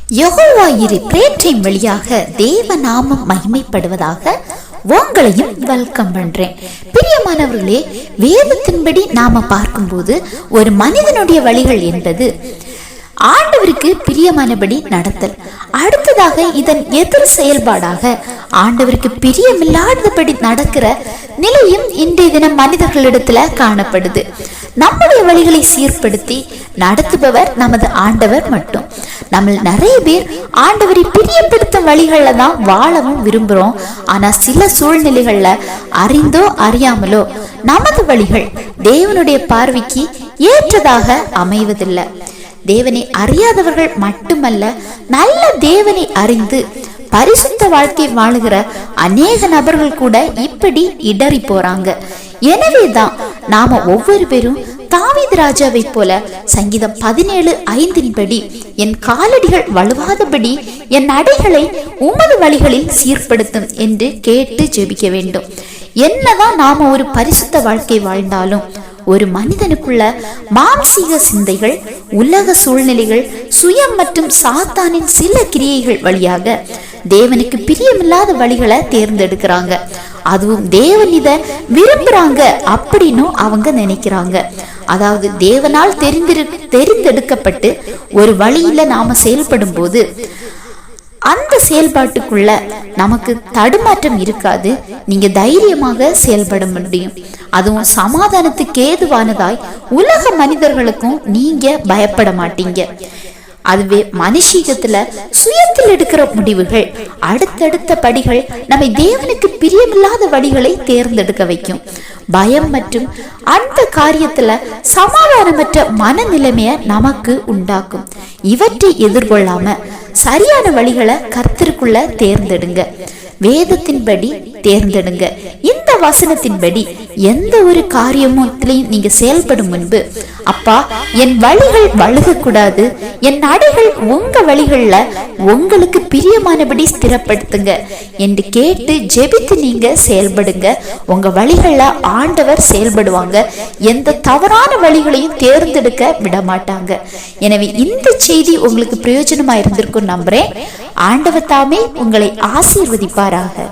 யெகோவா இரு பிரேற்றின் வழியாக தேவ நாமம் மகிமைப்படுவதாக உங்களையும் வெல்கம் பண்றேன். பிரியமானவர்களே, வேதத்தின்படி நாம பார்க்கும்போது ஒரு மனிதனுடைய வழிகள் என்பது ஆண்டவருக்கு பிரியமானபடி நடத்தல். அடுத்ததாக இதன் எதிர் செயல்பாடாக ஆண்டவருக்கு பிரியமில்லாதபடி நடக்கிற நிலையும் இன்றைய தினம் மனிதர்களிடத்துல காணப்படுது. நம்முடைய வழிகளை சீர்படுத்தி நடத்துபவர் நமது ஆண்டவர் மட்டும். நம்ம நிறைய பேர் ஆண்டவரை பிரியப்படுத்தும் வழிகள்ல தான் வாழவும் விரும்புறோம். ஆனா சில சூழ்நிலைகள்ல அறிந்தோ அறியாமலோ நமது வழிகள் தேவனுடைய பார்வைக்கு ஏற்றதாக அமைவதில்லை. தேவனை அறியாதவர்கள் மட்டுமல்ல, நல்ல தேவனை அறிந்து பரிசுத்த வாழ்க்கை வாழுகிற அநேக நபர்கள் கூட இப்படி இடறி போறாங்க. எனவேதான் நாம ஒவ்வொரு பேரும் தாவீது ராஜாவை போல சங்கீதம் 17:5 என் காலடிகள் வலுவாதபடி என் நடைகளை உமது வழிகளில் சீர்படுத்தும் என்று கேட்டு ஜெபிக்க வேண்டும். என்னதான் நாம ஒரு பரிசுத்த வாழ்க்கை வாழ்ந்தாலும் ஒரு மனிதனுக்குள்ள மாம்சீக சிந்தைகள், உலக சூழ்நிலைகள், சுயம் மற்றும் சாத்தானின் சில கிரியைகள் வழியாக தேவனுக்கு பிரியமில்லாத வழிகளை தேர்ந்தெடுக்கிறாங்க. அதுவும் தேவன் இத விரும்புறாங்க அப்படின்னு அவங்க நினைக்கிறாங்க. அதாவது தேவனால் தெரிந்தெடுக்கப்பட்டு ஒரு வழியில நாம செயல்படும் போது அந்த செயல்பாட்டுக்குள்ள நமக்கு தடுமாற்றம் இருக்காது. நீங்க தைரியமாக செயல்பட முடியும். அதுவும் சமாதானத்துக்கு ஏதுவானதாய் உலக மனிதர்களுக்கும் நீங்க பயப்பட மாட்டீங்க. அதுவே மனுஷீகத்துல சுயத்தில் எடுக்கிற முடிவுகள், அடுத்தடுத்த படிகள் நம்மை தேவனுக்கு பிரியமில்லாத வழிகளை தேர்ந்தெடுக்க வைக்கும். பயம் மற்றும் அந்த காரியத்துல சமாதானமற்ற மனநிலைமைய நமக்கு உண்டாக்கும். இவற்றை எதிர்கொள்ளாம சரியான வழிகளை கர்த்தருக்குள்ள தேர்ந்தெடுங்க. வேதத்தின்படி தேர்ந்தெடுங்க. இந்த வசனத்தின்படி எந்த ஒரு காரியத்திலையும் நீங்க செயல்படும் முன்பு, அப்பா என் வழிகள் வழுகக்கூடாது, என் நடைகள் உங்க வழிகள்ல உங்களுக்கு பிரியமானபடி ஸ்திரப்படுத்துங்க என்று கேட்டு ஜெபித்து நீங்க செயல்படுங்க. உங்க வழிகள்ல ஆண்டவர் செயல்படுவாங்க. எந்த தவறான வழிகளையும் தேர்ந்தெடுக்க விட மாட்டாங்க. எனவே இந்த செய்தி உங்களுக்கு பிரயோஜனமா இருந்திருக்கும் நம்புறேன். ஆண்டவர் தாமே உங்களை ஆசீர்வதிப்பாராக.